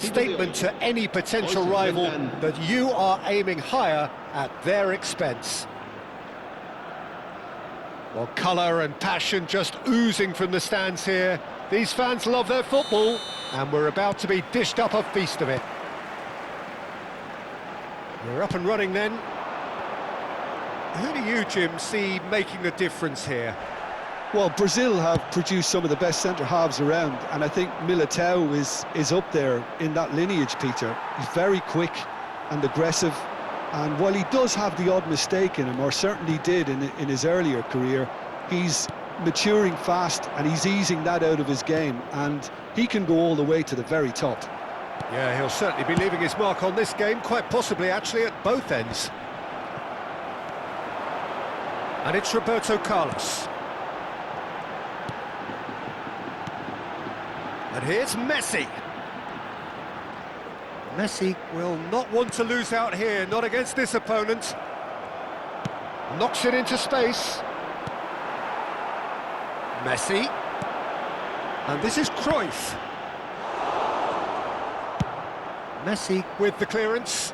statement to any potential rival that you are aiming higher at their expense. Well, colour and passion just oozing from the stands here. These fans love their football, and we're about to be dished up a feast of it. We're up and running then. Who do you, Jim, see making the difference here? Well, Brazil have produced some of the best centre-halves around, and I think Militao is up there in that lineage, Peter. He's very quick and aggressive, and while he does have the odd mistake in him, or certainly did in his earlier career, he's maturing fast and he's easing that out of his game, and he can go all the way to the very top. Yeah, he'll certainly be leaving his mark on this game, quite possibly actually at both ends. And it's Roberto Carlos. And here's Messi. Messi will not want to lose out here, not against this opponent. Knocks it into space. Messi. And this is Cruyff. Messi with the clearance.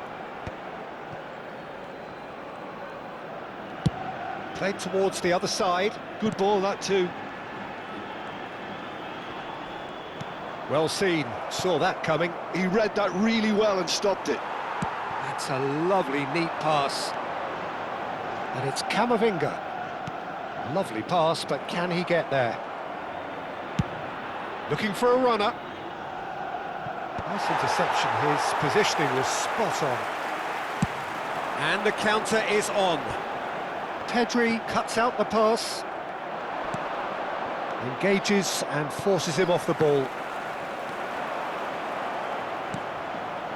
Played towards the other side. Good ball, that too. Well seen, saw that coming. He read that really well and stopped it. That's a lovely, neat pass. And it's Camavinga. Lovely pass, but can he get there? Looking for a runner. Nice interception, his positioning was spot on. And the counter is on. Pedri cuts out the pass. Engages and forces him off the ball.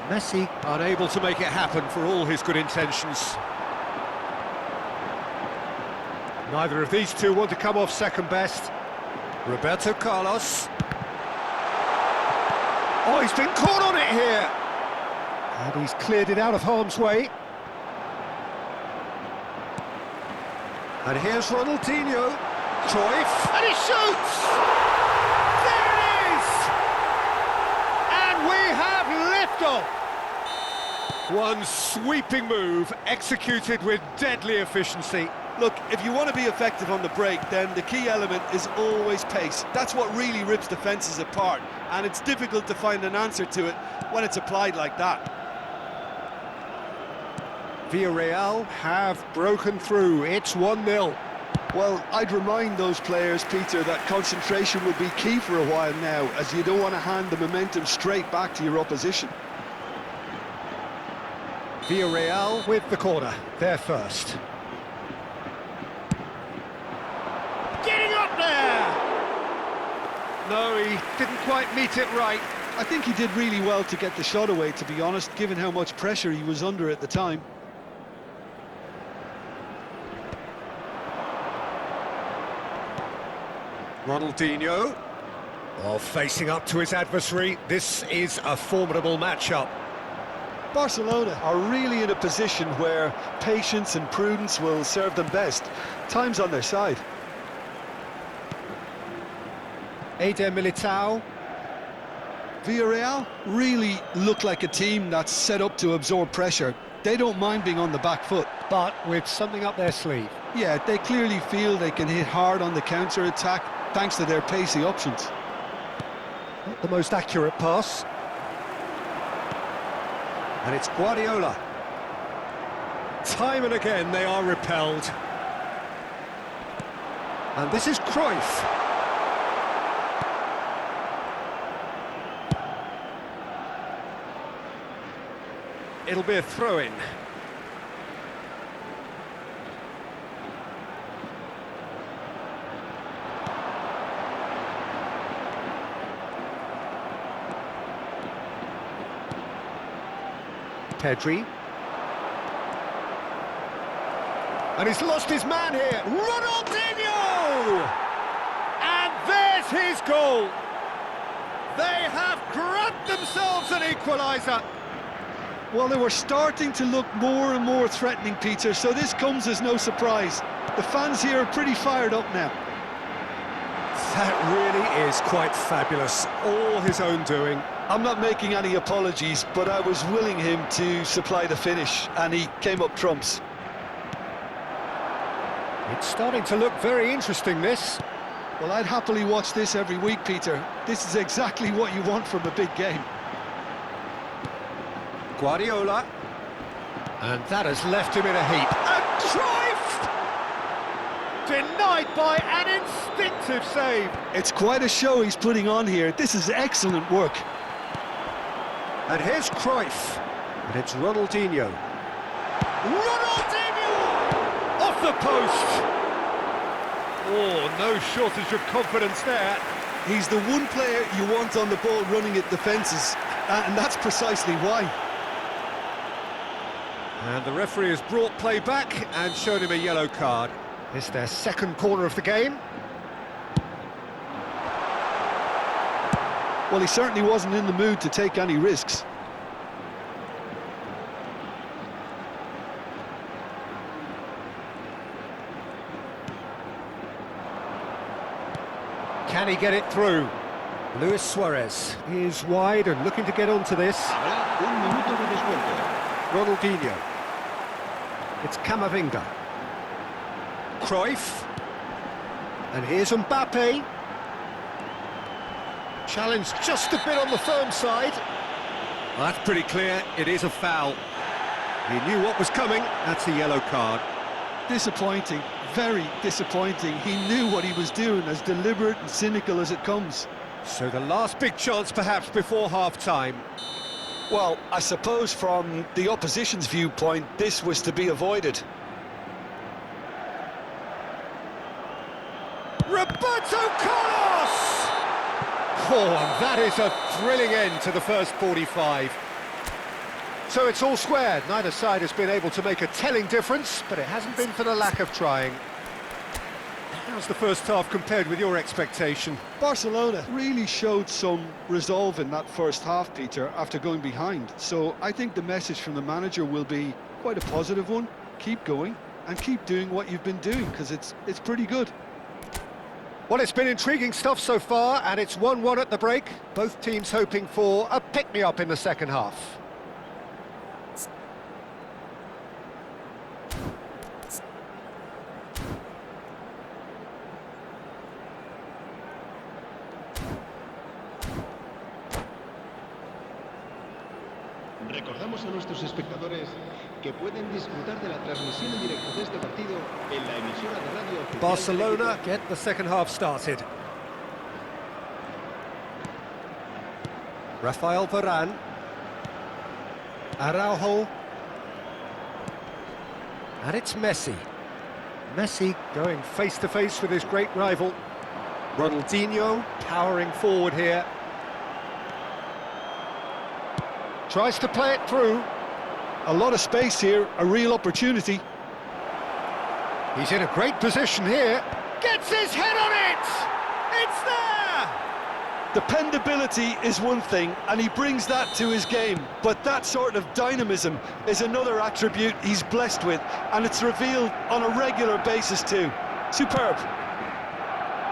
Messi unable to make it happen for all his good intentions. Neither of these two want to come off second best. Roberto Carlos. Oh, he's been caught on it here. And he's cleared it out of harm's way. And here's Ronaldinho. Cruyff. And he shoots! There it is! And we have liftoff! One sweeping move, executed with deadly efficiency. Look, if you want to be effective on the break, then the key element is always pace. That's what really rips defences apart, and it's difficult to find an answer to it when it's applied like that. Villarreal have broken through. It's 1-0. Well, I'd remind those players, Peter, that concentration will be key for a while now, as you don't want to hand the momentum straight back to your opposition. Villarreal with the corner, they're first. Getting up there! No, he didn't quite meet it right. I think he did really well to get the shot away, to be honest, given how much pressure he was under at the time. Ronaldinho, while facing up to his adversary, this is a formidable matchup. Barcelona are really in a position where patience and prudence will serve them best. Time's on their side. Militao. Villarreal really look like a team that's set up to absorb pressure. They don't mind being on the back foot. But with something up their sleeve. Yeah, they clearly feel they can hit hard on the counter-attack thanks to their pacey options. Not the most accurate pass. And it's Guardiola. Time and again they are repelled. And this is Cruyff. It'll be a throw-in. Pedri. And he's lost his man here. Ronaldinho! And there's his goal. They have grabbed themselves an equaliser. Well, they were starting to look more and more threatening, Peter, so this comes as no surprise. The fans here are pretty fired up now. That really is quite fabulous. All his own doing. I'm not making any apologies, but I was willing him to supply the finish, and he came up trumps. It's starting to look very interesting, this. Well, I'd happily watch this every week, Peter. This is exactly what you want from a big game. Guardiola. And that has left him in a heap. And Cruyff! Denied by an instinctive save. It's quite a show he's putting on here. This is excellent work. And here's Cruyff. And it's Ronaldinho. Ronaldinho! Off the post! Oh, no shortage of confidence there. He's the one player you want on the ball running at defences, and that's precisely why. And the referee has brought play back and shown him a yellow card. It's their second corner of the game. Well, he certainly wasn't in the mood to take any risks. Can he get it through? Luis Suarez is wide and looking to get onto this. Ronaldinho. It's Camavinga. Cruyff. And here's Mbappe. Challenge just a bit on the firm side. Well, that's pretty clear, it is a foul. He knew what was coming, that's a yellow card. Disappointing, very disappointing. He knew what he was doing, as deliberate and cynical as it comes. So the last big chance perhaps before half-time. Well, I suppose from the opposition's viewpoint, this was to be avoided. Roberto Carlos! Oh, and that is a thrilling end to the first 45. So it's all squared. Neither side has been able to make a telling difference, but it hasn't been for the lack of trying. How's the first half compared with your expectation? Barcelona really showed some resolve in that first half, Peter, after going behind. So I think the message from the manager will be quite a positive one. Keep going and keep doing what you've been doing, because it's pretty good. Well, it's been intriguing stuff so far, and it's 1-1 at the break. Both teams hoping for a pick-me-up in the second half. Recordamos a nuestros espectadores que pueden disfrutar de la transmisión en directo de este partido en la emisora de radio oficial. Barcelona get the second half started. Rafael Varane. Araujo. And it's Messi. Messi going face-to-face with his great rival. Ronaldinho powering forward here. Tries to play it through. A lot of space here, a real opportunity. He's in a great position here. Gets his head on it! It's there! Dependability is one thing, and he brings that to his game. But that sort of dynamism is another attribute he's blessed with, and it's revealed on a regular basis too. Superb.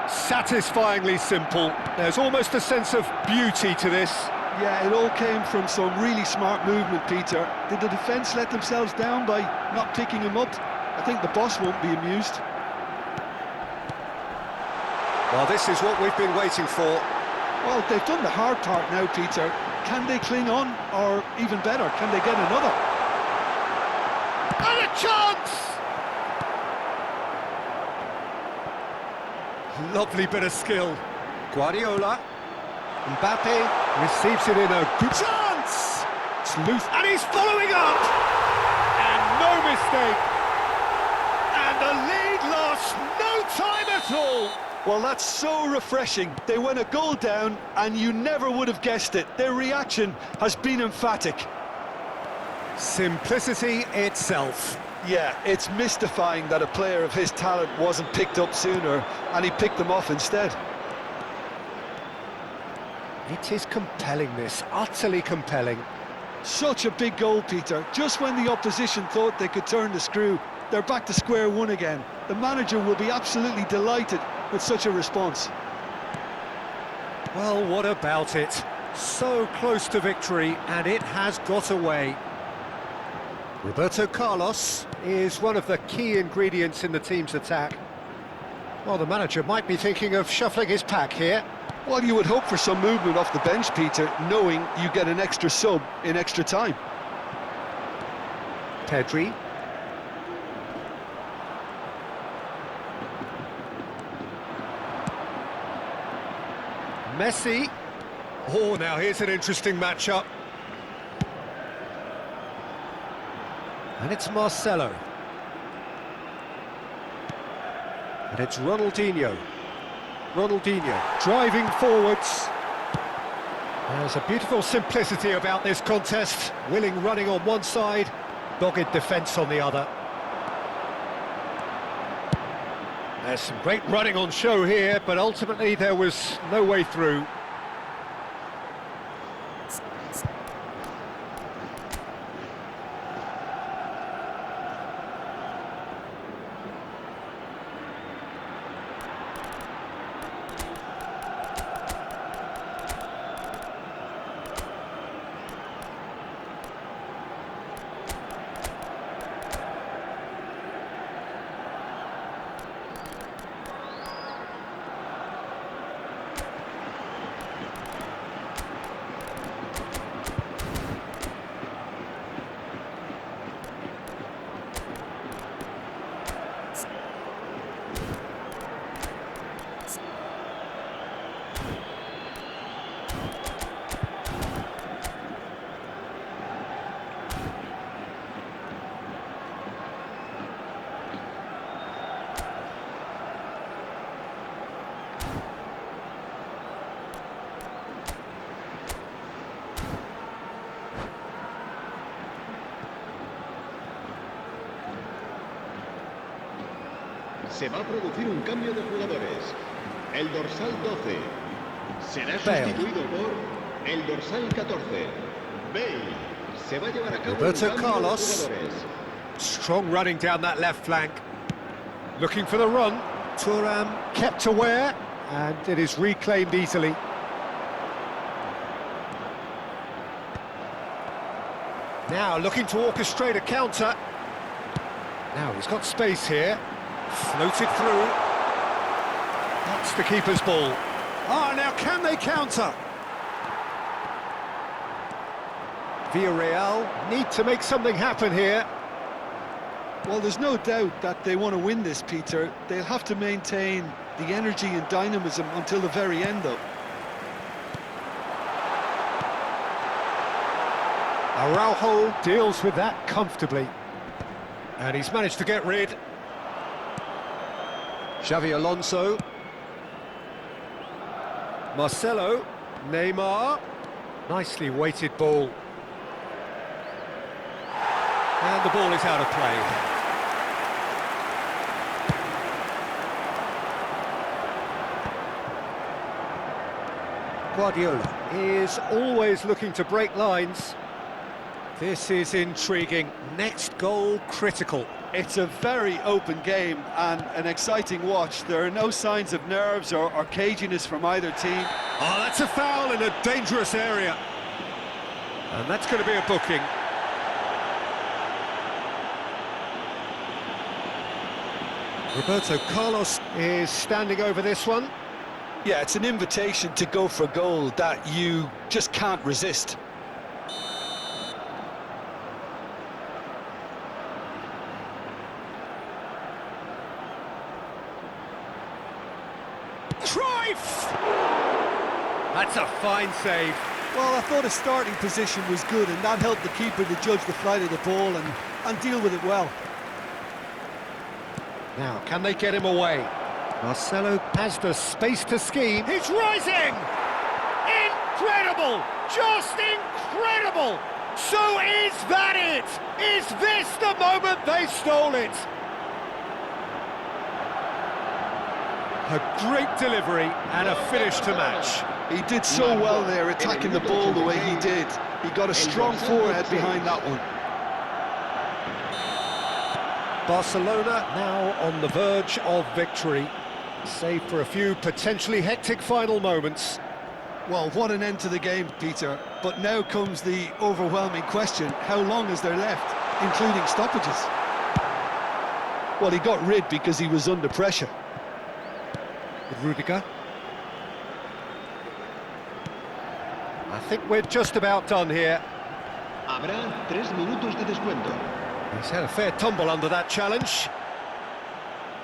Satisfyingly simple. There's almost a sense of beauty to this. Yeah, it all came from some really smart movement, Peter. Did the defence let themselves down by not picking him up? I think the boss won't be amused. Well, this is what we've been waiting for. Well, they've done the hard part now, Peter. Can they cling on, or even better, can they get another? And a chance! Lovely bit of skill. Guardiola. Mbappe receives it in a good chance. It's loose, and he's following up. And no mistake. And the lead lost no time at all. Well, that's so refreshing. They went a goal down, and you never would have guessed it. Their reaction has been emphatic. Simplicity itself. Yeah, it's mystifying that a player of his talent wasn't picked up sooner, and he picked them off instead. It is compelling, this, utterly compelling. Such a big goal, Peter. Just when the opposition thought they could turn the screw, they're back to square one again. The manager will be absolutely delighted with such a response. Well, what about it? So close to victory, and it has got away. Roberto Carlos is one of the key ingredients in the team's attack. Well, the manager might be thinking of shuffling his pack here. Well, you would hope for some movement off the bench, Peter, knowing you get an extra sub in extra time. Pedri. Messi. Oh, now here's an interesting matchup. And it's Marcelo. And it's Ronaldinho. Ronaldinho driving forwards. There's a beautiful simplicity about this contest. Willing running on one side, dogged defence on the other. There's some great running on show here, but ultimately there was no way through. Se va a producir un cambio de jugadores. El dorsal 12 será sustituido por el dorsal 14. Bale se va a llevar a cabo Roberto un cambio Carlos. de jugadores. Strong running down that left flank. Looking for the run. Thuram kept aware, and it is reclaimed easily. Now looking to orchestrate a counter. Now he's got space here. Floated through. That's the keeper's ball. Ah, now can they counter? Villarreal need to make something happen here. Well, there's no doubt that they want to win this, Peter. They'll have to maintain the energy and dynamism until the very end, though. Araujo deals with that comfortably. And he's managed to get rid. Xavi Alonso. Marcelo. Neymar. Nicely weighted ball. And the ball is out of play. Guardiola is always looking to break lines. This is intriguing. Next goal critical. It's a very open game and an exciting watch. There are no signs of nerves or caginess from either team. Oh, that's a foul in a dangerous area. And that's going to be a booking. Roberto Carlos is standing over this one. Yeah, it's an invitation to go for a goal that you just can't resist. Cruyff! That's a fine save. Well, I thought his starting position was good, and that helped the keeper to judge the flight of the ball and deal with it well. Now, can they get him away? Marcelo has the space to scheme. He's rising! Incredible! Just incredible! So is that it? Is this the moment they stole it? A great delivery and a finish to match. He did so well there, attacking the ball the way he did. He got a strong forehead behind that one. Barcelona now on the verge of victory, save for a few potentially hectic final moments. Well, what an end to the game, Peter. But now comes the overwhelming question: how long is there left, including stoppages? Well, he got rid because he was under pressure. Rudiger. I think we're just about done here. Habrá 3 minutos de descuento. He's had a fair tumble under that challenge.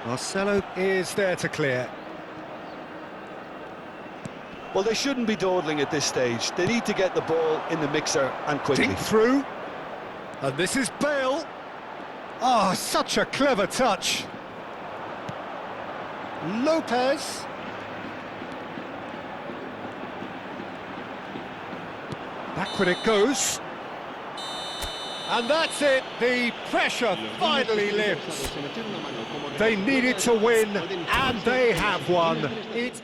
Marcelo is there to clear. Well, they shouldn't be dawdling at this stage. They need to get the ball in the mixer and quickly. Dink through. And this is Bale. Oh, such a clever touch. Lopez. Backward it goes. And that's it. The pressure finally lifts. They needed to win, and they have won. It's